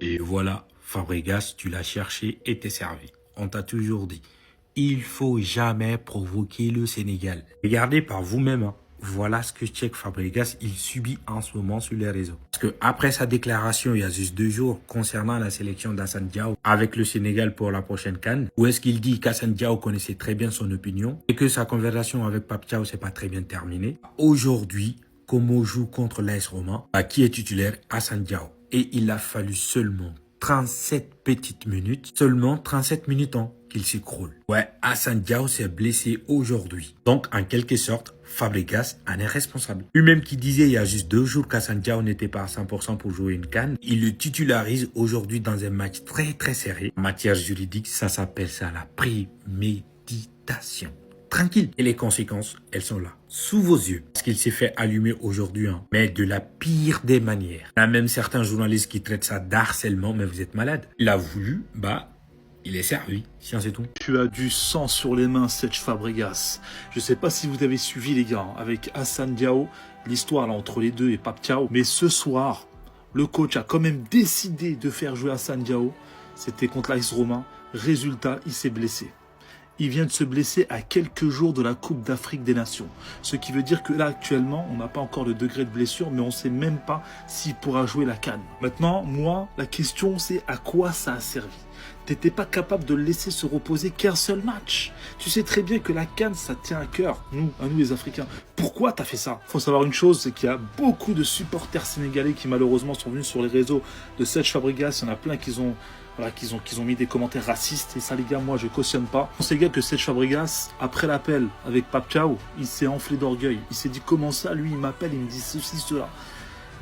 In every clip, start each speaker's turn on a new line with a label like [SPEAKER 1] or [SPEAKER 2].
[SPEAKER 1] Et voilà, Fabregas, tu l'as cherché et t'es servi. On t'a toujours dit, il faut jamais provoquer le Sénégal. Regardez par vous-même, hein. Voilà ce que Cheikh Fabregas, il subit en ce moment sur les réseaux. Parce que après sa déclaration il y a juste 2 jours concernant la sélection d'Hassane Diao avec le Sénégal pour la prochaine CAN, où est-ce qu'il dit qu'Hassane Diao connaissait très bien son opinion et que sa conversation avec Pape Thiaw s'est pas très bien terminée. Aujourd'hui, Como joue contre l'AS Roma, qui est titulaire Hassane Diao. Et il a fallu seulement 37 petites minutes, seulement 37 minutes qu'il s'écroule. Ouais, Hassane Diao s'est blessé aujourd'hui. Donc, en quelque sorte, Fabregas en est responsable. Lui-même qui disait il y a juste 2 jours qu'Hassane Diao n'était pas à 100% pour jouer une CAN, il le titularise aujourd'hui dans un match très très serré. En matière juridique, ça s'appelle ça la préméditation. Tranquille. Et les conséquences, elles sont là, sous vos yeux. Parce qu'il s'est fait allumer aujourd'hui, mais de la pire des manières. Il y a même certains journalistes qui traitent ça d'harcèlement, mais vous êtes malade. Il a voulu, il est servi, tiens c'est tout.
[SPEAKER 2] Tu as du sang sur les mains, Cheikh Fabregas. Je sais pas si vous avez suivi les gars, avec Hassane Diao, l'histoire là entre les deux et Pape Thiaw. Mais ce soir, le coach a quand même décidé de faire jouer Hassane Diao. C'était contre l'AS Roma. Résultat, il s'est blessé. Il vient de se blesser à quelques jours de la Coupe d'Afrique des Nations. Ce qui veut dire que là, actuellement, on n'a pas encore le degré de blessure, mais on ne sait même pas s'il pourra jouer la CAN. Maintenant, moi, la question, c'est à quoi ça a servi? T'étais pas capable de le laisser se reposer qu'un seul match. Tu sais très bien que la CAN, ça tient à cœur, à nous les Africains. Pourquoi t'as fait ça? Faut savoir une chose, c'est qu'il y a beaucoup de supporters sénégalais qui malheureusement sont venus sur les réseaux de Cheikh Fabregas. Il y en a plein qui ont mis des commentaires racistes. Et ça, les gars, moi, je cautionne pas. On sait, gars, que Cheikh Fabregas, après l'appel avec Pape Thiaw, il s'est enflé d'orgueil. Il s'est dit, comment ça, lui, il m'appelle, il me dit ceci, cela.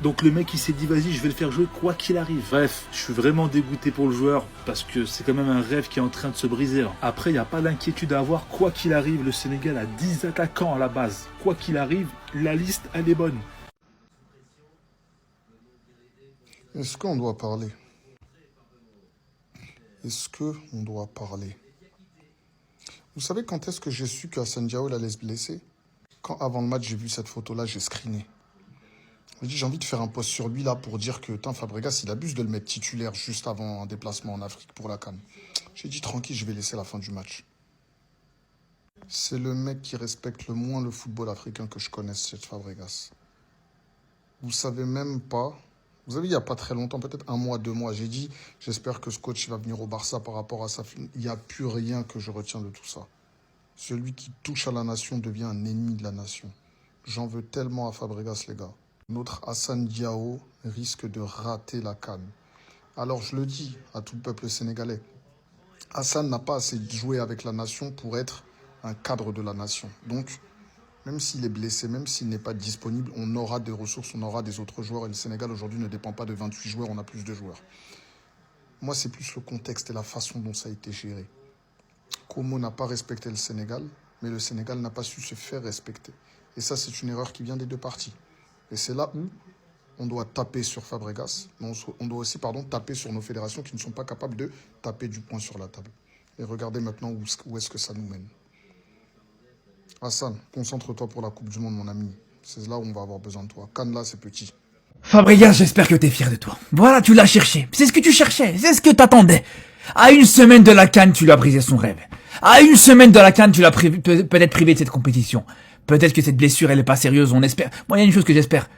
[SPEAKER 2] Donc le mec il s'est dit vas-y je vais le faire jouer quoi qu'il arrive. Bref, je suis vraiment dégoûté pour le joueur parce que c'est quand même un rêve qui est en train de se briser là. Après il n'y a pas d'inquiétude à avoir, quoi qu'il arrive, le Sénégal a 10 attaquants à la base. Quoi qu'il arrive, la liste elle est bonne.
[SPEAKER 3] Est-ce qu'on doit parler? Est-ce qu'on doit parler? Vous savez quand est-ce que j'ai su que Hassane Diao allait se blesser? Quand avant le match j'ai vu cette photo là, j'ai screené. J'ai envie de faire un post sur lui là pour dire que Fabregas il abuse de le mettre titulaire juste avant un déplacement en Afrique pour la CAN. J'ai dit tranquille, je vais laisser la fin du match. C'est le mec qui respecte le moins le football africain que je connaisse, Cheikh Fabregas. Vous savez même pas, vous avez il n'y a pas très longtemps, peut-être 1 mois, 2 mois, j'ai dit j'espère que ce coach va venir au Barça par rapport à sa film. Il n'y a plus rien que je retiens de tout ça. Celui qui touche à la nation devient un ennemi de la nation. J'en veux tellement à Fabregas les gars. Notre Hassane Diao risque de rater la CAN. Alors je le dis à tout le peuple sénégalais, Hassane n'a pas assez joué avec la nation pour être un cadre de la nation. Donc, même s'il est blessé, même s'il n'est pas disponible, on aura des ressources, on aura des autres joueurs. Et le Sénégal aujourd'hui ne dépend pas de 28 joueurs, on a plus de joueurs. Moi, c'est plus le contexte et la façon dont ça a été géré. Como n'a pas respecté le Sénégal, mais le Sénégal n'a pas su se faire respecter. Et ça, c'est une erreur qui vient des deux parties. Et c'est là où on doit taper sur Fabregas, mais on doit aussi taper sur nos fédérations qui ne sont pas capables de taper du poing sur la table. Et regardez maintenant où est-ce que ça nous mène. Hassane, concentre-toi pour la Coupe du Monde, mon ami. C'est là où on va avoir besoin de toi. Cannes là, c'est petit.
[SPEAKER 4] Fabregas, j'espère que t'es fier de toi. Voilà, tu l'as cherché. C'est ce que tu cherchais. C'est ce que t'attendais. À 1 semaine de la CAN, tu lui as brisé son rêve. À 1 semaine de la CAN, tu l'as peut-être privé de cette compétition. Peut-être que cette blessure, elle est pas sérieuse, on espère. Moi, il y a une chose que j'espère.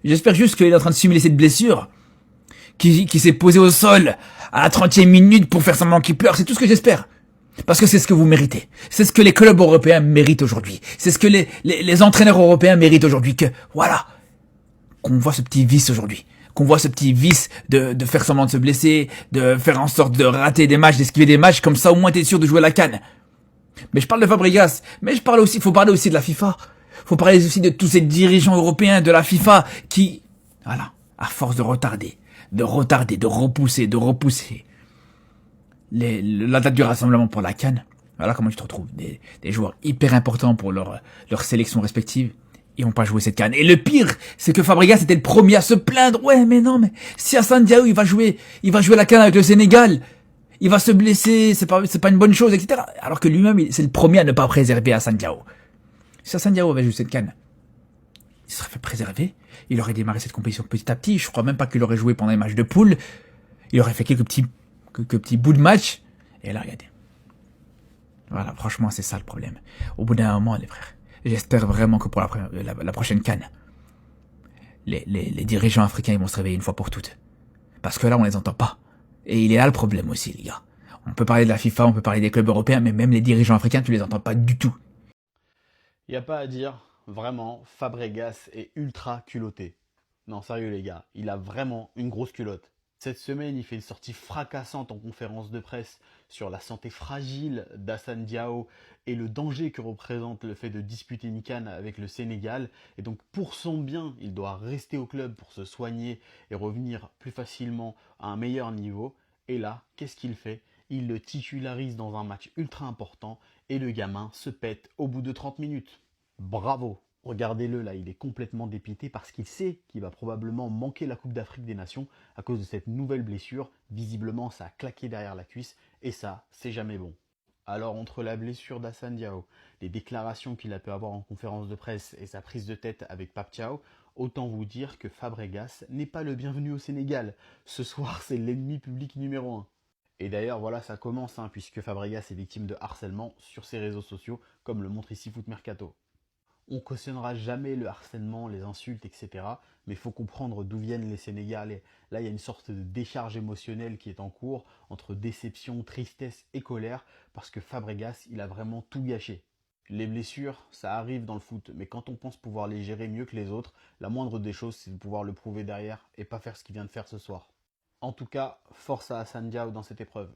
[SPEAKER 4] J'espère juste qu'il est en train de simuler cette blessure. Qui s'est posé au sol à la 30e minute pour faire semblant qu'il pleure. C'est tout ce que j'espère. Parce que c'est ce que vous méritez. C'est ce que les clubs européens méritent aujourd'hui. C'est ce que les entraîneurs européens méritent aujourd'hui. Que, voilà. Qu'on voit ce petit vice aujourd'hui. Qu'on voit ce petit vice de faire semblant de se blesser, de faire en sorte de rater des matchs, d'esquiver des matchs. Comme ça, au moins, t'es sûr de jouer la CAN. Mais je parle de Fabregas, mais faut parler aussi de la FIFA. Faut parler aussi de tous ces dirigeants européens de la FIFA qui, voilà, à force de retarder, de repousser la date du rassemblement pour la CAN. Voilà comment tu te retrouves. Des joueurs hyper importants pour leur sélection respective. Ils vont pas jouer cette CAN. Et le pire, c'est que Fabregas était le premier à se plaindre. Ouais, mais non, mais si Hassane Diao, il va jouer la CAN avec le Sénégal. Il va se blesser, c'est pas une bonne chose, etc. Alors que lui-même, c'est le premier à ne pas préserver Hassane Diao. Si Hassane Diao avait joué cette CAN, il serait fait préserver. Il aurait démarré cette compétition petit à petit. Je crois même pas qu'il aurait joué pendant les matchs de poule. il aurait fait quelques petits bouts de match. Et là, regardez. Voilà, franchement, c'est ça le problème. Au bout d'un moment, les frères, j'espère vraiment que pour la prochaine CAN, les dirigeants africains ils vont se réveiller une fois pour toutes. Parce que là, on les entend pas. Et il est là le problème aussi, les gars. On peut parler de la FIFA, on peut parler des clubs européens, mais même les dirigeants africains, tu les entends pas du tout.
[SPEAKER 5] Y a pas à dire, vraiment, Fabregas est ultra culotté. Non, sérieux les gars, il a vraiment une grosse culotte. Cette semaine, il fait une sortie fracassante en conférence de presse sur la santé fragile d'Hassane Diao et le danger que représente le fait de disputer une CAN avec le Sénégal. Et donc pour son bien, il doit rester au club pour se soigner et revenir plus facilement à un meilleur niveau. Et là, qu'est-ce qu'il fait? Il le titularise dans un match ultra important et le gamin se pète au bout de 30 minutes. Bravo! Regardez-le là, il est complètement dépité parce qu'il sait qu'il va probablement manquer la Coupe d'Afrique des Nations à cause de cette nouvelle blessure. Visiblement, ça a claqué derrière la cuisse et ça, c'est jamais bon. Alors entre la blessure d'Hassane Diao, les déclarations qu'il a pu avoir en conférence de presse et sa prise de tête avec Pape Thiaw, autant vous dire que Fabregas n'est pas le bienvenu au Sénégal. Ce soir, c'est l'ennemi public numéro 1. Et d'ailleurs, voilà, ça commence, puisque Fabregas est victime de harcèlement sur ses réseaux sociaux, comme le montre ici Foot Mercato. On cautionnera jamais le harcèlement, les insultes, etc. Mais il faut comprendre d'où viennent les Sénégalais. Là, il y a une sorte de décharge émotionnelle qui est en cours, entre déception, tristesse et colère, parce que Fabregas, il a vraiment tout gâché. Les blessures, ça arrive dans le foot, mais quand on pense pouvoir les gérer mieux que les autres, la moindre des choses, c'est de pouvoir le prouver derrière et pas faire ce qu'il vient de faire ce soir. En tout cas, force à Hassane Diao dans cette épreuve.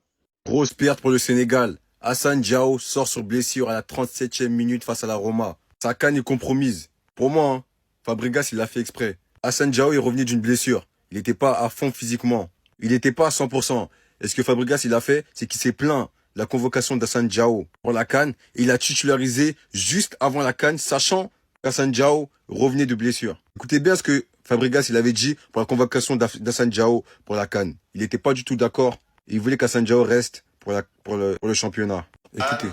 [SPEAKER 6] Grosse perte pour le Sénégal. Hassane Diao sort sur blessure à la 37e minute face à la Roma. Sa CAN est compromise. Pour moi, Fabregas, il l'a fait exprès. Hassane Diao est revenu d'une blessure. Il n'était pas à fond physiquement. Il n'était pas à 100%. Et ce que Fabregas, il a fait, c'est qu'il s'est plaint de la convocation d'Hassane Diao pour la CAN. Et il a titularisé juste avant la CAN, sachant qu'Hassane Diao revenait de blessure. Écoutez bien ce que Fabregas, il avait dit pour la convocation d'Hassane Diao pour la CAN. Il n'était pas du tout d'accord. Il voulait qu'Hassane Diao reste pour le championnat. Écoutez.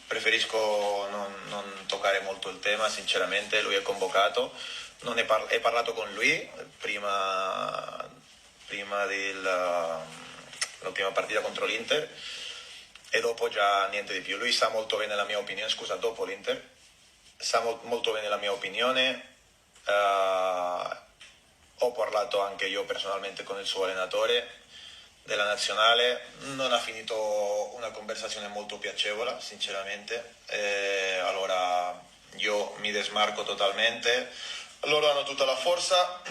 [SPEAKER 7] Preferisco non toccare molto il tema, sinceramente, lui è convocato, he parlato con lui prima dell'ultima partita contro l'Inter e dopo già niente di più. Lui sa molto bene la mia opinione, scusa, dopo l'Inter, sa molto bene la mia opinione, ho parlato anche io personalmente con il suo allenatore della nazionale, non ha finito una conversazione molto piacevole, sinceramente, allora io mi desmarco totalmente, loro hanno tutta la forza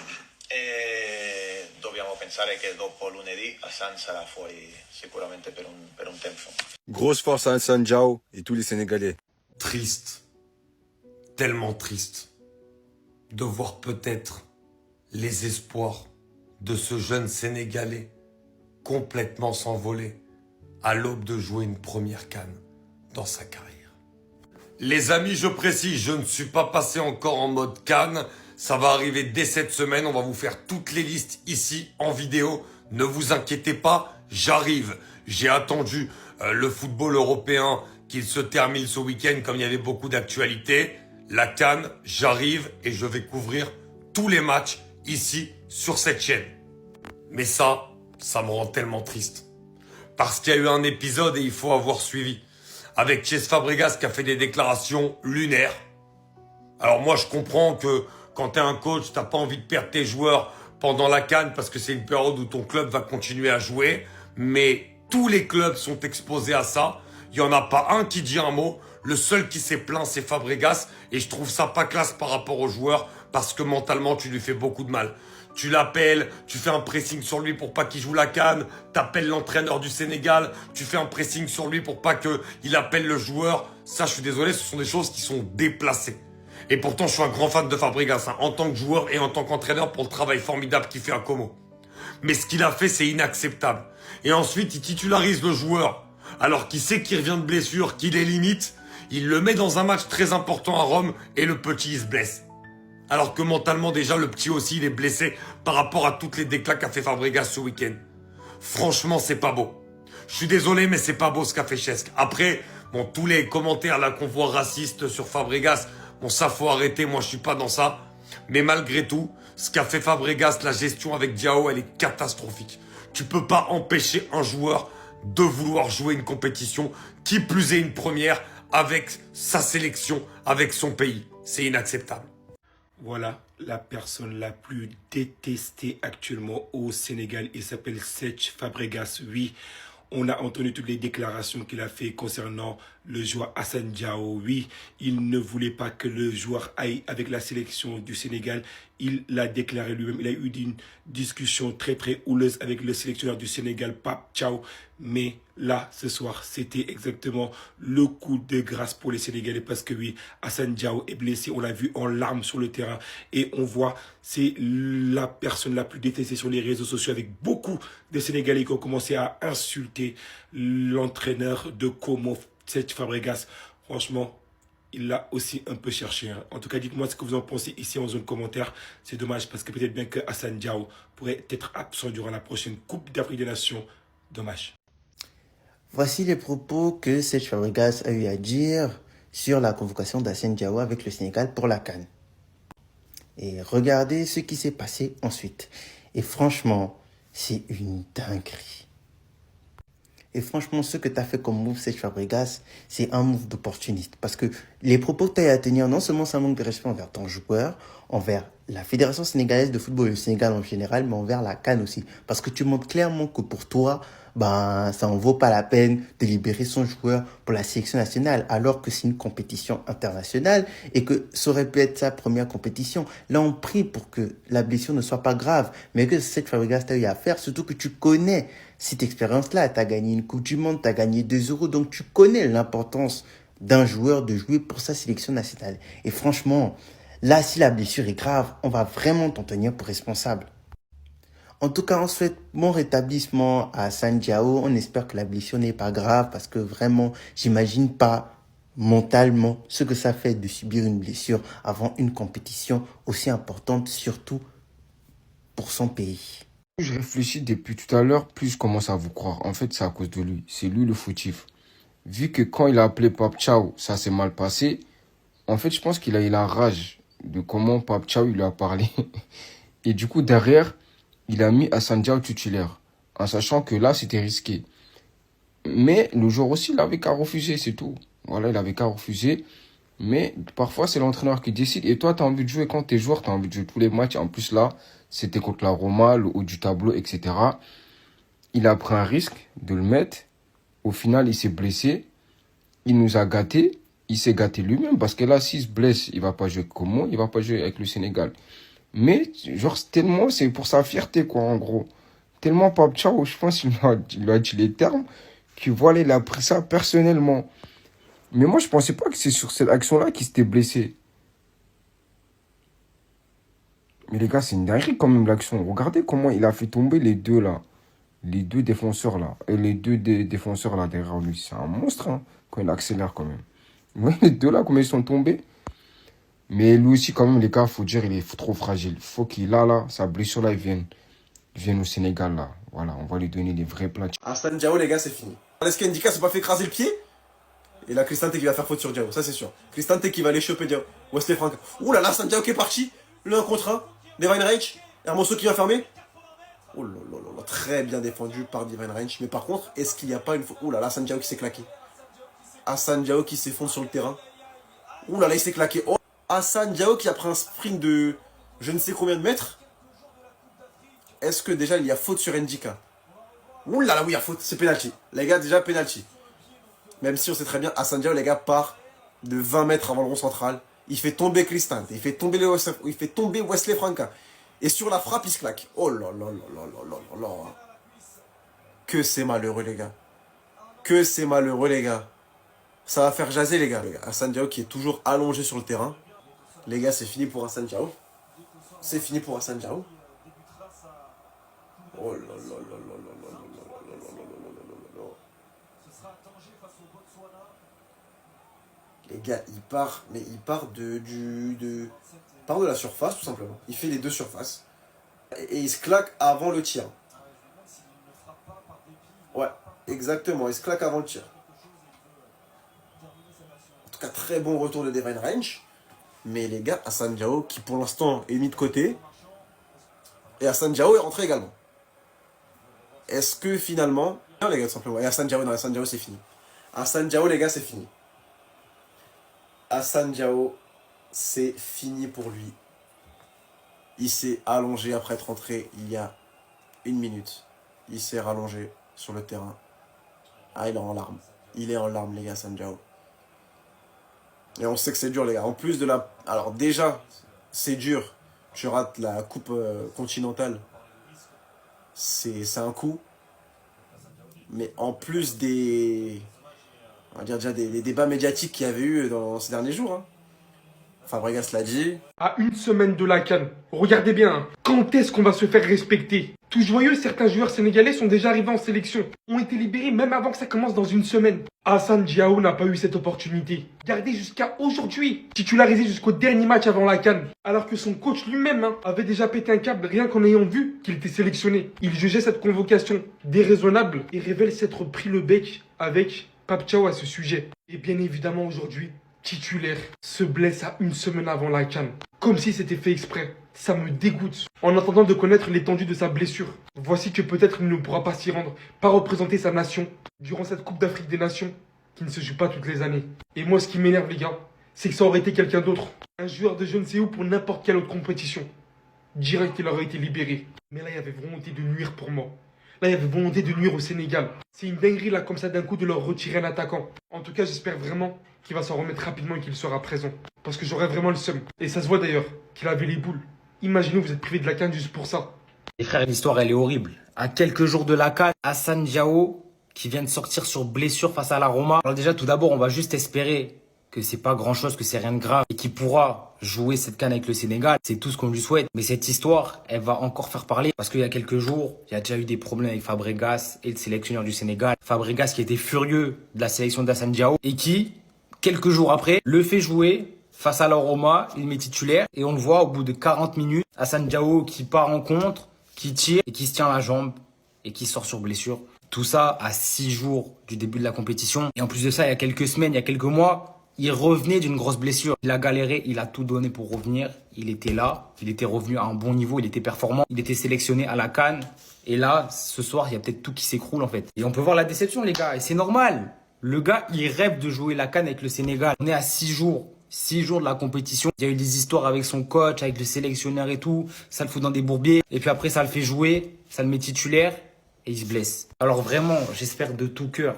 [SPEAKER 7] e dobbiamo pensare che dopo lunedì Hassane sarà fuori sicuramente per un tempo.
[SPEAKER 6] Grosse force à Hassane Diao et tous les Sénégalais.
[SPEAKER 1] Triste, tellement triste, de voir peut-être les espoirs de ce jeune Sénégalais complètement s'envoler à l'aube de jouer une première CAN dans sa carrière. Les amis, je précise, je ne suis pas passé encore en mode CAN. Ça va arriver dès cette semaine. On va vous faire toutes les listes ici en vidéo. Ne vous inquiétez pas, j'arrive. J'ai attendu le football européen qu'il se termine ce week-end comme il y avait beaucoup d'actualités. La CAN, j'arrive et je vais couvrir tous les matchs ici sur cette chaîne. Mais ça me rend tellement triste. Parce qu'il y a eu un épisode et il faut avoir suivi. Avec Cesc Fabregas qui a fait des déclarations lunaires. Alors moi je comprends que quand t'es un coach, t'as pas envie de perdre tes joueurs pendant la CAN parce que c'est une période où ton club va continuer à jouer. Mais tous les clubs sont exposés à ça. Il y en a pas un qui dit un mot. Le seul qui s'est plaint, c'est Fabregas. Et je trouve ça pas classe par rapport aux joueurs parce que mentalement, tu lui fais beaucoup de mal. Tu l'appelles, tu fais un pressing sur lui pour pas qu'il joue la CAN, t'appelles l'entraîneur du Sénégal, tu fais un pressing sur lui pour pas qu'il appelle le joueur. Ça, je suis désolé, ce sont des choses qui sont déplacées. Et pourtant, je suis un grand fan de Fabregas, en tant que joueur et en tant qu'entraîneur pour le travail formidable qu'il fait à Como. Mais ce qu'il a fait, c'est inacceptable. Et ensuite, il titularise le joueur, alors qu'il sait qu'il revient de blessure, qu'il est limite. Il le met dans un match très important à Rome et le petit, il se blesse. Alors que mentalement, déjà, le petit aussi, il est blessé par rapport à toutes les déclats qu'a fait Fabregas ce week-end. Franchement, c'est pas beau. Je suis désolé, mais c'est pas beau ce qu'a fait Cesc. Après, bon, tous les commentaires là qu'on voit racistes sur Fabregas, bon, ça faut arrêter, moi je suis pas dans ça. Mais malgré tout,
[SPEAKER 8] Ce qu'a fait Fabregas, la gestion avec Diao, elle est catastrophique. Tu peux pas empêcher un joueur de vouloir jouer une compétition, qui plus est une première, avec sa sélection, avec son pays. C'est inacceptable.
[SPEAKER 1] Voilà la personne la plus détestée actuellement au Sénégal. Il s'appelle Cesc Fabregas. Oui, on a entendu toutes les déclarations qu'il a fait concernant le joueur Assane Diao. Oui, il ne voulait pas que le joueur aille avec la sélection du Sénégal. Il l'a déclaré lui-même. Il a eu une discussion très houleuse avec le sélectionneur du Sénégal, Pape Thiaw. Mais là, ce soir, c'était exactement le coup de grâce pour les Sénégalais parce que oui, Assane Diao est blessé. On l'a vu en larmes sur le terrain et on voit, c'est la personne la plus détestée sur les réseaux sociaux avec beaucoup de Sénégalais qui ont commencé à insulter l'entraîneur de Como, Cesc Fabregas. Franchement, il l'a aussi un peu cherché. Hein. En tout cas, dites-moi ce que vous en pensez ici en zone commentaire. C'est dommage parce que peut-être bien que Assane Diao pourrait être absent durant la prochaine Coupe d'Afrique des Nations. Dommage.
[SPEAKER 9] Voici les propos que Cesc Fabregas a eu à dire sur la convocation d'Assane Diao avec le Sénégal pour la CAN. Et regardez ce qui s'est passé ensuite. Et franchement, c'est une dinguerie. Et franchement, ce que tu as fait comme move, Cesc Fabregas, c'est un move d'opportuniste. Parce que les propos que tu as à tenir, non seulement c'est un manque de respect envers ton joueur, envers la Fédération sénégalaise de football, le Sénégal en général, mais envers la CAN aussi. Parce que tu montres clairement que pour toi, ça en vaut pas la peine de libérer son joueur pour la sélection nationale, alors que c'est une compétition internationale et que ça aurait pu être sa première compétition. Là, on prie pour que la blessure ne soit pas grave, mais que Cesc Fabregas t'a eu à faire, surtout que tu connais cette expérience-là. Tu as gagné une Coupe du Monde, tu as gagné 2 euros, donc tu connais l'importance d'un joueur de jouer pour sa sélection nationale. Et franchement, là, si la blessure est grave, on va vraiment t'en tenir pour responsable. En tout cas, on souhaite bon rétablissement à Assane Diao. On espère que la blessure n'est pas grave parce que vraiment, j'imagine pas mentalement ce que ça fait de subir une blessure avant une compétition aussi importante, surtout pour son pays.
[SPEAKER 10] Je réfléchis depuis tout à l'heure, plus je commence à vous croire. En fait, c'est à cause de lui. C'est lui le fautif. Vu que quand il a appelé Pape Thiaw, ça s'est mal passé. En fait, je pense qu'il a eu la rage de comment Pape Thiaw lui a parlé. Et du coup, derrière, il a mis Assane Diao titulaire, en sachant que là, c'était risqué. Mais le joueur aussi, il avait qu'à refuser, c'est tout. Voilà, il avait qu'à refuser. Mais parfois, c'est l'entraîneur qui décide. Et toi, tu as envie de jouer quand tu es joueur, tu as envie de jouer tous les matchs. En plus, là, c'était contre la Roma, le haut du tableau, etc. Il a pris un risque de le mettre. Au final, il s'est blessé. Il nous a gâtés. Il s'est gâté lui-même. Parce que là, s'il se blesse, il va pas jouer comment? Il va pas jouer avec le Sénégal. Mais, genre, tellement, c'est pour sa fierté, quoi, en gros. Tellement Pape Thiaw, je pense qu'il lui a dit les termes, que voilà, il a pris ça personnellement. Mais moi, je pensais pas que c'est sur cette action-là qu'il s'était blessé. Mais les gars, c'est une dinguerie quand même, l'action. Regardez comment il a fait tomber les deux, là. Les deux défenseurs, là. Et les deux défenseurs, là, derrière lui. C'est un monstre, hein, quand il accélère, quand même. Vous voyez les deux, là, comment ils sont tombés? Mais lui aussi, quand même, les gars, faut dire, il est trop fragile. Faut qu'il a, là, sa blessure-là, il vienne au Sénégal, là. Voilà, on va lui donner des vrais plats.
[SPEAKER 6] Assane Diao, les gars, c'est fini. Est-ce qu'Indika s'est pas fait écraser le pied? Et là, Cristante qui va faire faute sur Diao, ça c'est sûr. Cristante qui va aller choper Diao. Wesley Frank. Ouh là là, Assane Diao qui est parti. Le 1 contre 1. Divine Range. Hermoso qui va fermer. Oh là là là, très bien défendu par Divine Range. Mais par contre, est-ce qu'il n'y a pas une faute? Ouh là là, Assane Diao qui s'est claqué. Assane Diao qui s'effondre sur le terrain. Ouh là là, il s'est claqué. Oh. Assane Diao qui a pris un sprint de je ne sais combien de mètres. Est-ce que déjà il y a faute sur Ndika? Ouh là là, oui, il y a faute. C'est penalty. Les gars, déjà penalty. Même si on sait très bien, Assane Diao, les gars, part de 20 mètres avant le rond central. Il fait tomber Cristante. Il fait tomber Wesley Franca. Et sur la frappe, il se claque. Oh là là là là là là là. Que c'est malheureux, les gars. Que c'est malheureux, les gars. Ça va faire jaser, les gars. Assane Diao qui est toujours allongé sur le terrain. Les gars, c'est fini pour Assane Diao. C'est fini pour Assane Diao. Oh là là là là là là là là là là là. Les gars, il part de la surface, tout simplement. Il fait les deux surfaces. Et il se claque avant le tir. Ouais, exactement, il se claque avant le tir. En tout cas, très bon retour de Divine Range. Mais les gars, Assane Diao, qui pour l'instant est mis de côté, Et Hassan Diao est rentré également. Est-ce que finalement... Non les gars, tout simplement. Et Hassan Diao, c'est fini. Hassan Diao, les gars, c'est fini. Hassan Diao, c'est fini pour lui. Il s'est allongé après être rentré il y a 1 minute. Il s'est rallongé sur le terrain. Ah, il est en larmes. Il est en larmes, les gars, Hassan Diao. Et on sait que c'est dur, les gars. En plus de la... Alors déjà, c'est dur. Tu rates la coupe continentale. C'est un coup. Mais en plus des... On va dire déjà des débats médiatiques qu'il y avait eu dans ces derniers jours. Hein. Fabregas l'a dit.
[SPEAKER 11] À 1 semaine de la CAN, regardez bien, hein. Quand est-ce qu'on va se faire respecter? Tout joyeux, certains joueurs sénégalais sont déjà arrivés en sélection, ont été libérés même avant que ça commence dans 1 semaine. Hassan Diao n'a pas eu cette opportunité. Gardé jusqu'à aujourd'hui, titularisé jusqu'au dernier match avant la CAN, alors que son coach lui-même avait déjà pété un câble rien qu'en ayant vu qu'il était sélectionné. Il jugeait cette convocation déraisonnable et révèle s'être pris le bec avec Pape Thiaw à ce sujet. Et bien évidemment aujourd'hui, titulaire, se blesse à 1 semaine avant la CAN. Comme si c'était fait exprès. Ça me dégoûte. En attendant de connaître l'étendue de sa blessure, voici que peut-être il ne pourra pas s'y rendre, pas représenter sa nation, durant cette Coupe d'Afrique des Nations, qui ne se joue pas toutes les années. Et moi, ce qui m'énerve, les gars, c'est que ça aurait été quelqu'un d'autre. Un joueur de je ne sais où pour n'importe quelle autre compétition. Direct, il aurait été libéré. Mais là, il y avait volonté de nuire pour moi. Là, il y avait volonté de nuire au Sénégal. C'est une dinguerie, là, comme ça, d'un coup, de leur retirer un attaquant. En tout cas, j'espère vraiment qu'il va s'en remettre rapidement et qu'il sera présent. Parce que j'aurais vraiment le seum. Et ça se voit d'ailleurs, qu'il avait les boules. Imaginez, vous êtes privé de la CAN juste pour ça.
[SPEAKER 12] Les frères, l'histoire, elle est horrible. À quelques jours de la CAN, Hassan Diao, qui vient de sortir sur blessure face à la Roma. Alors déjà, tout d'abord, on va juste espérer que c'est pas grand chose, que c'est rien de grave et qu'il pourra jouer cette CAN avec le Sénégal. C'est tout ce qu'on lui souhaite. Mais cette histoire, elle va encore faire parler parce qu'il y a quelques jours, il y a déjà eu des problèmes avec Fabregas et le sélectionneur du Sénégal. Fabregas qui était furieux de la sélection d'Hassan Diao et qui, quelques jours après, le fait jouer face à la Roma, il met titulaire et on le voit au bout de 40 minutes, Hassan Diao qui part en contre, qui tire et qui se tient la jambe et qui sort sur blessure. Tout ça à 6 jours du début de la compétition. Et en plus de ça, il y a quelques semaines, il y a quelques mois, il revenait d'une grosse blessure. Il a galéré, il a tout donné pour revenir. Il était là, il était revenu à un bon niveau, il était performant. Il était sélectionné à la CAN. Et là, ce soir, il y a peut-être tout qui s'écroule en fait. Et on peut voir la déception les gars, et c'est normal. Le gars, il rêve de jouer la CAN avec le Sénégal. On est à 6 jours. 6 jours de la compétition. Il y a eu des histoires avec son coach, avec le sélectionneur et tout. Ça le fout dans des bourbiers. Et puis après, ça le fait jouer, ça le met titulaire et il se blesse. Alors vraiment, j'espère de tout cœur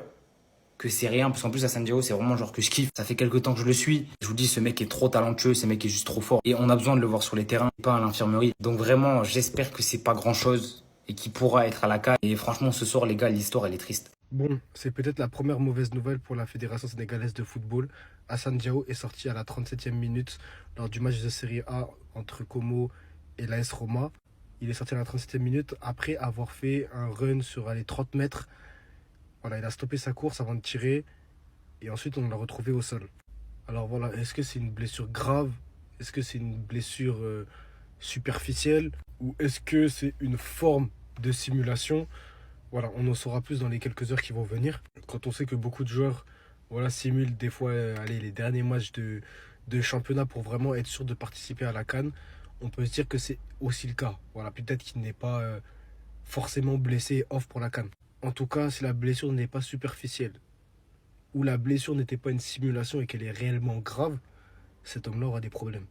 [SPEAKER 12] que c'est rien. Parce qu'en plus, Hassan Diao, c'est vraiment genre que je kiffe. Ça fait quelques temps que je le suis. Je vous dis, ce mec est trop talentueux, ce mec est juste trop fort. Et on a besoin de le voir sur les terrains, pas à l'infirmerie. Donc vraiment, j'espère que c'est pas grand chose et qu'il pourra être à la CAN. Et franchement, ce soir, les gars, l'histoire, elle est triste.
[SPEAKER 13] Bon, c'est peut-être la première mauvaise nouvelle pour la Fédération sénégalaise de football. Hassan Diao est sorti à la 37e minute lors du match de Serie A entre Como et l'AS Roma. Il est sorti à la 37e minute après avoir fait un run sur les 30 mètres. Voilà, il a stoppé sa course avant de tirer et ensuite on l'a retrouvé au sol. Alors voilà, est-ce que c'est une blessure grave? Est-ce que c'est une blessure superficielle? Ou est-ce que c'est une forme de simulation? Voilà, on en saura plus dans les quelques heures qui vont venir. Quand on sait que beaucoup de joueurs simulent des fois les derniers matchs de championnat pour vraiment être sûr de participer à la CAN, on peut se dire que c'est aussi le cas. Voilà, peut-être qu'il n'est pas forcément blessé et off pour la CAN. En tout cas, si la blessure n'est pas superficielle ou la blessure n'était pas une simulation et qu'elle est réellement grave, cet homme-là aura des problèmes.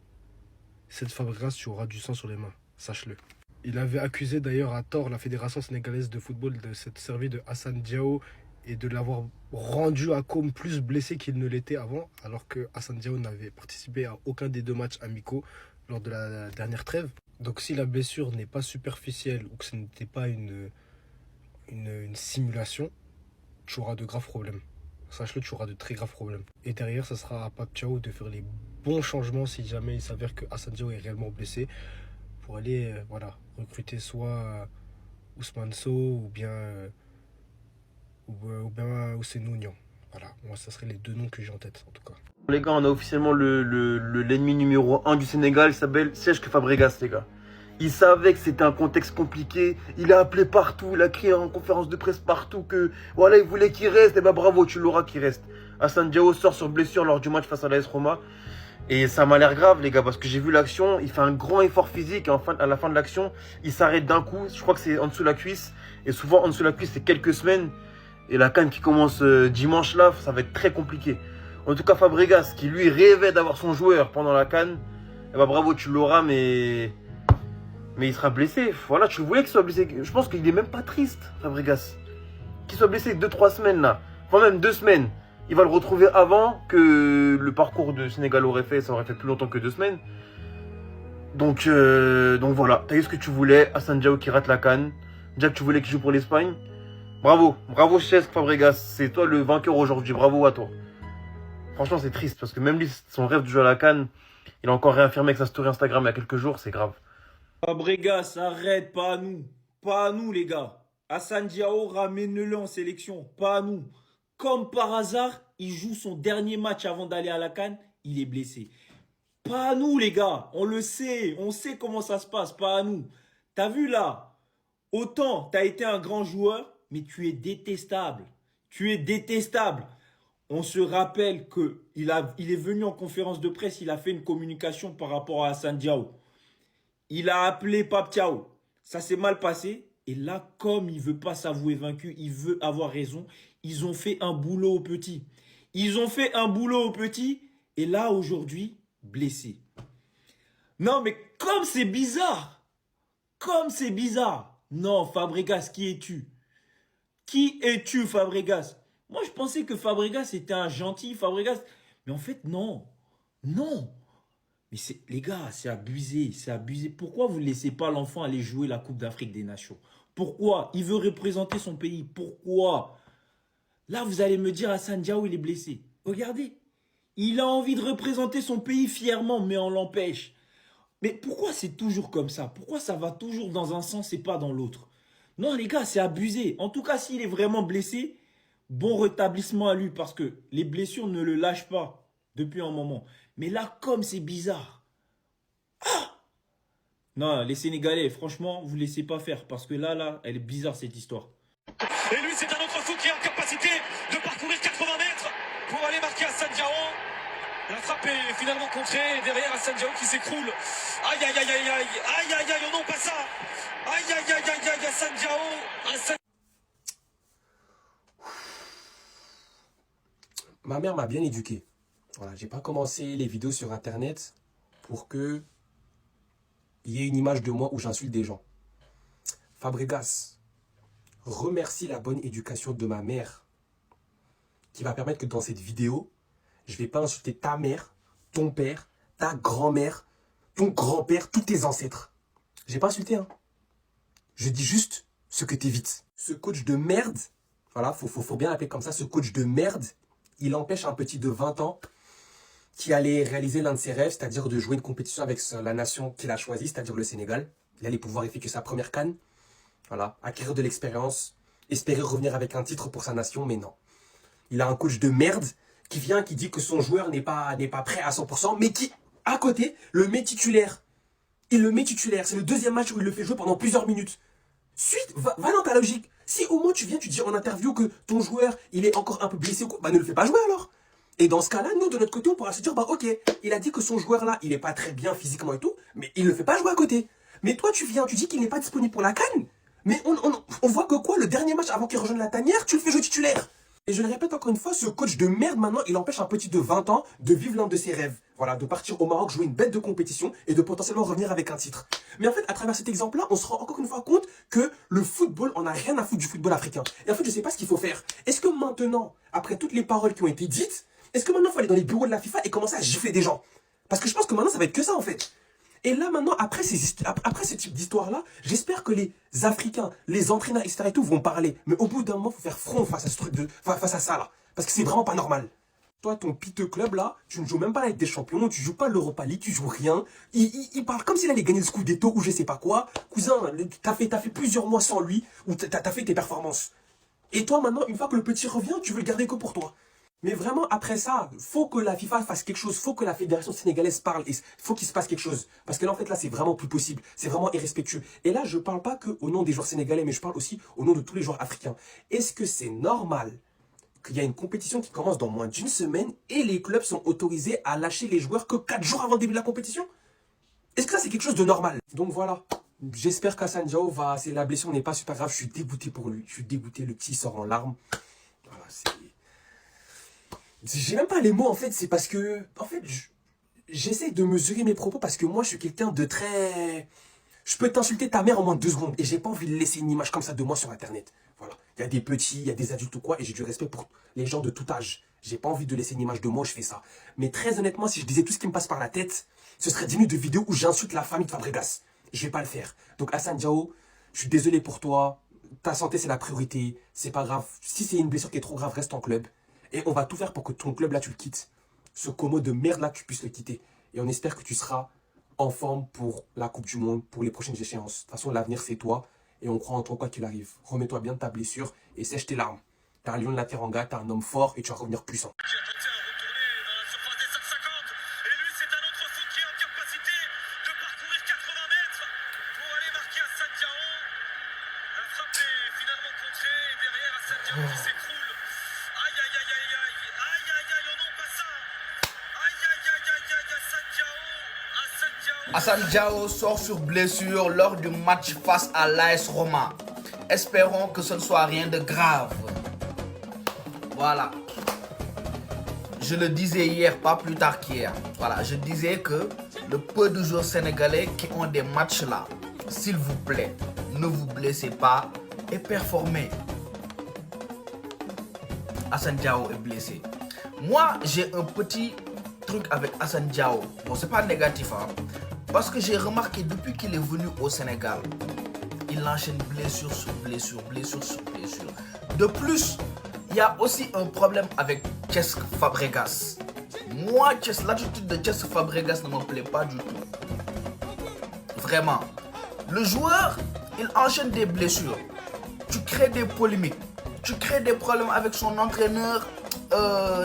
[SPEAKER 13] Cette Fabregas, tu auras du sang sur les mains, sache-le. Il avait accusé d'ailleurs à tort la Fédération sénégalaise de football de s'être servi de Hassan Diao et de l'avoir rendu à Com plus blessé qu'il ne l'était avant, alors que Hassan Diao n'avait participé à aucun des 2 matchs amicaux lors de la dernière trêve. Donc si la blessure n'est pas superficielle ou que ce n'était pas une simulation, tu auras de graves problèmes. Sache-le, tu auras de très graves problèmes. Et derrière, ça sera à Pape Thiaw de faire les bons changements si jamais il s'avère que Hassan Diao est réellement blessé, pour aller recruter soit Ousmane Sow ou bien Ousseynou Niang. Voilà, moi ça serait les 2 noms que j'ai en tête en tout cas.
[SPEAKER 14] Les gars, on a officiellement l'ennemi numéro 1 du Sénégal, il s'appelle Serge Fabregas, les gars. Il savait que c'était un contexte compliqué, il a appelé partout, il a crié en conférence de presse partout que voilà, il voulait qu'il reste, et bah bravo, tu l'auras qu'il reste. Hassan Diao sort sur blessure lors du match face à l'AS Roma. Et ça m'a l'air grave, les gars, parce que j'ai vu l'action. Il fait un grand effort physique. Et à la fin de l'action, il s'arrête d'un coup. Je crois que c'est en dessous de la cuisse. Et souvent, en dessous de la cuisse, c'est quelques semaines. Et la CAN qui commence dimanche là, ça va être très compliqué. En tout cas, Fabregas, qui lui rêvait d'avoir son joueur pendant la CAN, eh ben, bravo, tu l'auras, mais il sera blessé. Voilà, tu voulais qu'il soit blessé. Je pense qu'il est même pas triste, Fabregas. Qu'il soit blessé 2-3 semaines là. Enfin, même 2 semaines. Il va le retrouver avant que le parcours de Sénégal aurait fait. Ça aurait fait plus longtemps que 2 semaines. Donc voilà. T'as eu ce que tu voulais. Hassan Diao qui rate la CAN. Déjà que tu voulais qu'il joue pour l'Espagne. Bravo. Bravo, Cesc Fabregas. C'est toi le vainqueur aujourd'hui. Bravo à toi. Franchement, c'est triste parce que même lui, son rêve de jouer à la CAN, il a encore réaffirmé avec sa story Instagram il y a quelques jours. C'est grave.
[SPEAKER 1] Fabregas, arrête, pas à nous. Pas à nous, les gars. Hassan Diao, ramène-le en sélection. Pas à nous. Comme par hasard, il joue son dernier match avant d'aller à la CAN, il est blessé. Pas à nous, les gars. On le sait. On sait comment ça se passe. Pas à nous. T'as vu là? Autant t'as été un grand joueur, mais tu es détestable. Tu es détestable. On se rappelle qu'il est venu en conférence de presse, il a fait une communication par rapport à Hassan Diao. Il a appelé Pape Thiaw. Ça s'est mal passé. Et là, comme il ne veut pas s'avouer vaincu, il veut avoir raison, ils ont fait un boulot au petit. Ils ont fait un boulot au petit. Et là, aujourd'hui, blessé. Non, mais comme c'est bizarre. Comme c'est bizarre. Non, Fabregas, qui es-tu? Qui es-tu, Fabregas? Moi, je pensais que Fabregas était un gentil Fabregas. Mais en fait, non. Non. Mais les gars, c'est abusé, c'est abusé. Pourquoi vous ne laissez pas l'enfant aller jouer la Coupe d'Afrique des Nations? Pourquoi? Il veut représenter son pays. Pourquoi? Là, vous allez me dire, Hassan Diao, il est blessé. Regardez, il a envie de représenter son pays fièrement, mais on l'empêche. Mais pourquoi c'est toujours comme ça? Pourquoi ça va toujours dans un sens et pas dans l'autre? Non, les gars, c'est abusé. En tout cas, s'il est vraiment blessé, bon rétablissement à lui, parce que les blessures ne le lâchent pas depuis un moment. Mais là, comme c'est bizarre. Ah! Non, les Sénégalais, franchement, vous ne laissez pas faire. Parce que là, elle est bizarre cette histoire.
[SPEAKER 15] Et lui, c'est un autre fou qui est en capacité de parcourir 80 mètres pour aller marquer Hassan Diao. La frappe est finalement contrée. Et derrière, Hassan Diao qui s'écroule. Aïe, aïe, aïe, aïe, aïe. Aïe, aïe, aïe, oh non, pas ça. Aïe, aïe, aïe, aïe, aïe, Hassan Diao.
[SPEAKER 16] Ma mère m'a bien éduqué. Voilà, j'ai pas commencé les vidéos sur internet pour que il y ait une image de moi où j'insulte des gens. Fabregas, remercie la bonne éducation de ma mère qui va permettre que dans cette vidéo, je vais pas insulter ta mère, ton père, ta grand-mère, ton grand-père, tous tes ancêtres. J'ai pas insulté, hein. Je dis juste ce que t'évites. Ce coach de merde, voilà, faut bien l'appeler comme ça, ce coach de merde, il empêche un petit de 20 ans qui allait réaliser l'un de ses rêves, c'est-à-dire de jouer une compétition avec la nation qu'il a choisie, c'est-à-dire le Sénégal. Il allait pouvoir effectuer sa première CAN, voilà, acquérir de l'expérience, espérer revenir avec un titre pour sa nation, mais non. Il a un coach de merde qui vient, qui dit que son joueur n'est pas prêt à 100%, mais qui, à côté, le met titulaire. Il le met titulaire. C'est le deuxième match où il le fait jouer pendant plusieurs minutes. Suite, va dans ta logique. Si au moins tu viens, tu dis en interview que ton joueur, il est encore un peu blessé ou quoi, bah ne le fais pas jouer alors. Et dans ce cas-là, nous, de notre côté, on pourra se dire, bah ok, il a dit que son joueur-là, il est pas très bien physiquement et tout, mais il ne le fait pas jouer à côté. Mais toi, tu viens, tu dis qu'il n'est pas disponible pour la CAN, mais on voit que quoi, le dernier match avant qu'il rejoigne la tanière, tu le fais jouer titulaire. Et je le répète encore une fois, ce coach de merde, maintenant, il empêche un petit de 20 ans de vivre l'un de ses rêves. Voilà, de partir au Maroc, jouer une bête de compétition et de potentiellement revenir avec un titre. Mais en fait, à travers cet exemple-là, on se rend encore une fois compte que le football, on n'a rien à foutre du football africain. Et en fait, je sais pas ce qu'il faut faire. Est-ce que maintenant, après toutes les paroles qui ont été dites, est-ce que maintenant, il faut aller dans les bureaux de la FIFA et commencer à gifler des gens? Parce que je pense que maintenant, ça va être que ça, en fait. Et là, maintenant, après ce type d'histoire-là, j'espère que les Africains, les entraîneurs, etc. et tout vont parler. Mais au bout d'un moment, il faut faire front face à ce truc face à ça, là. Parce que c'est vraiment pas normal. Toi, ton piteux club, là, tu ne joues même pas avec des champions, tu joues pas l'Europa League, tu joues rien. Il parle comme s'il allait gagner le Scudetto ou je sais pas quoi. Cousin, t'as fait plusieurs mois sans lui, ou t'as fait tes performances. Et toi, maintenant, une fois que le petit revient, tu veux le garder que pour toi. Mais vraiment, après ça, faut que la FIFA fasse quelque chose, faut que la fédération sénégalaise parle, et faut qu'il se passe quelque chose. Parce que là, en fait, là, c'est vraiment plus possible. C'est vraiment irrespectueux. Et là, je parle pas que au nom des joueurs sénégalais, mais je parle aussi au nom de tous les joueurs africains. Est-ce que c'est normal qu'il y a une compétition qui commence dans moins d'une semaine et les clubs sont autorisés à lâcher les joueurs que 4 jours avant le début de la compétition? Est-ce que ça, c'est quelque chose de normal? Donc voilà. J'espère qu'Hassane Diao va... La blessure n'est pas super grave. Je suis dégoûté pour lui. Je suis dégoûté. Le petit sort en larmes. Voilà, j'ai même pas les mots, en fait. C'est parce que... En fait, j'essaie de mesurer mes propos parce que moi, je suis quelqu'un de très... Je peux t'insulter ta mère en moins de 2 secondes. Et j'ai pas envie de laisser une image comme ça de moi sur Internet. Voilà. Il y a des petits, il y a des adultes ou quoi. Et j'ai du respect pour les gens de tout âge. J'ai pas envie de laisser une image de moi, je fais ça. Mais très honnêtement, si je disais tout ce qui me passe par la tête, ce serait 10 minutes de vidéo où j'insulte la famille de Fabregas. Je vais pas le faire. Donc Hassane Diao, je suis désolé pour toi. Ta santé, c'est la priorité. C'est pas grave. Si c'est une blessure qui est trop grave, reste en club. Et on va tout faire pour que ton club, là, tu le quittes. Ce Como de merde, là, tu puisses le quitter. Et on espère que tu seras en forme pour la Coupe du Monde, pour les prochaines échéances. De toute façon, l'avenir, c'est toi. Et on croit en toi quoi qu'il arrive. Remets-toi bien de ta blessure et sèche tes larmes. T'es un lion de la Teranga, t'es un homme fort et tu vas revenir puissant.
[SPEAKER 17] Hassane Diao sort sur blessure lors du match face à l'AS Roma. Espérons que ce ne soit rien de grave. Voilà. Je le disais hier, pas plus tard qu'hier. Voilà, je disais que le peu de joueurs sénégalais qui ont des matchs là, s'il vous plaît, ne vous blessez pas et performez. Hassane Diao est blessé. Moi, j'ai un petit truc avec Hassane Diao. Bon, c'est pas négatif, hein. Parce que j'ai remarqué depuis qu'il est venu au Sénégal, il enchaîne blessure sur blessure, blessure sur blessure. De plus, il y a aussi un problème avec Cesc Fabregas. Moi, l'attitude de Cesc Fabregas ne me plaît pas du tout. Vraiment. Le joueur, il enchaîne des blessures. Tu crées des polémiques. Tu crées des problèmes avec son entraîneur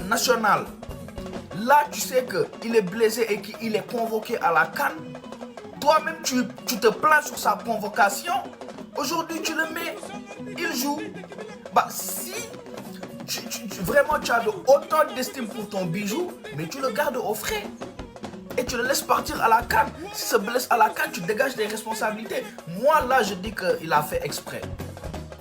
[SPEAKER 17] national. Là, tu sais qu'il est blessé et qu'il est convoqué à la CAN. Toi-même, tu te plains sur sa convocation. Aujourd'hui, tu le mets, il joue. Bah, si vraiment tu as autant d'estime pour ton bijou, mais tu le gardes au frais. Et tu le laisses partir à la CAN. S'il se blesse à la CAN, tu dégages des responsabilités. Moi, là, je dis qu'il a fait exprès.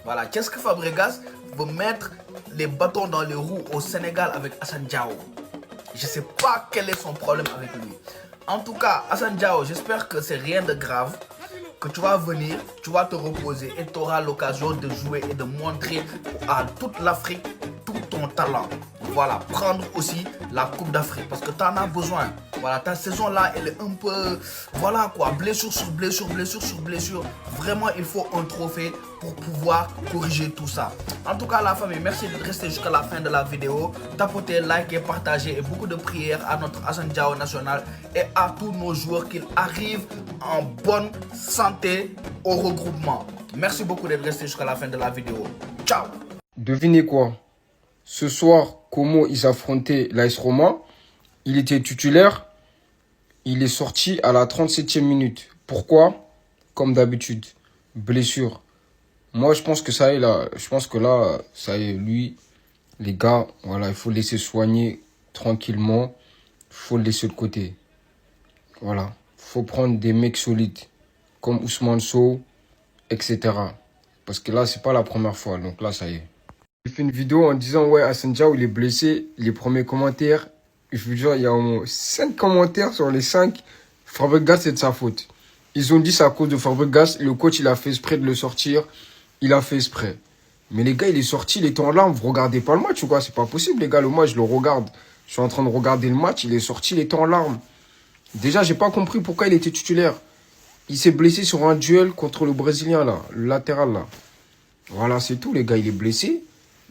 [SPEAKER 17] Voilà, qu'est-ce que Fabregas veut mettre les bâtons dans les roues au Sénégal avec Hassane Diao? Je ne sais pas quel est son problème avec lui. En tout cas, Hassane Diao, j'espère que c'est rien de grave. Que tu vas venir, tu vas te reposer et tu auras l'occasion de jouer et de montrer à toute l'Afrique tout ton talent. Voilà, prendre aussi la Coupe d'Afrique parce que tu en as besoin. Voilà, ta saison là, elle est un peu... Voilà quoi, blessure sur blessure, blessure sur blessure. Vraiment, il faut un trophée pour pouvoir corriger tout ça. En tout cas, la famille, merci de rester jusqu'à la fin de la vidéo. Tapotez, likez, partagez et beaucoup de prières à notre Hassane Diao national et à tous nos joueurs qu'ils arrivent en bonne santé au regroupement. Merci beaucoup d'être resté jusqu'à la fin de la vidéo. Ciao.
[SPEAKER 10] Devinez quoi? Ce soir, Como ils affrontaient l'AS Roma. Il était titulaire. Il est sorti à la 37e minute. Pourquoi? Comme d'habitude, blessure. Moi, je pense que ça y est là. Je pense que là, ça y est, lui, les gars, voilà, il faut le laisser soigner tranquillement. Il faut le laisser de côté. Voilà. Il faut prendre des mecs solides, comme Ousmane Sow, etc. Parce que là, c'est pas la première fois. Donc là, ça y est. J'ai fait une vidéo en disant, ouais, Hassane Diao, il est blessé. Les premiers commentaires, je vous jure, il y a au moins 5 commentaires sur les 5. Fabregas, c'est de sa faute. Ils ont dit c'est à cause de Fabregas. Le coach, il a fait exprès de le sortir. Il a fait exprès. Mais les gars, il est sorti, il était en larmes. Vous regardez pas le match ou quoi? C'est pas possible, les gars. Le match, je le regarde. Je suis en train de regarder le match. Il est sorti, il était en larmes. Déjà, j'ai pas compris pourquoi il était titulaire. Il s'est blessé sur un duel contre le Brésilien, là. Le latéral, là. Voilà, c'est tout, les gars. Il est blessé.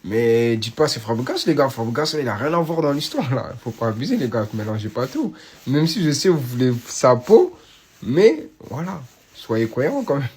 [SPEAKER 10] Mais dites pas, c'est Fabregas, les gars. Fabregas, il a rien à voir dans l'histoire, là. Faut pas abuser, les gars. Mélangez pas tout. Même si je sais, vous voulez sa peau. Mais, voilà. Soyez cohérents, quand même.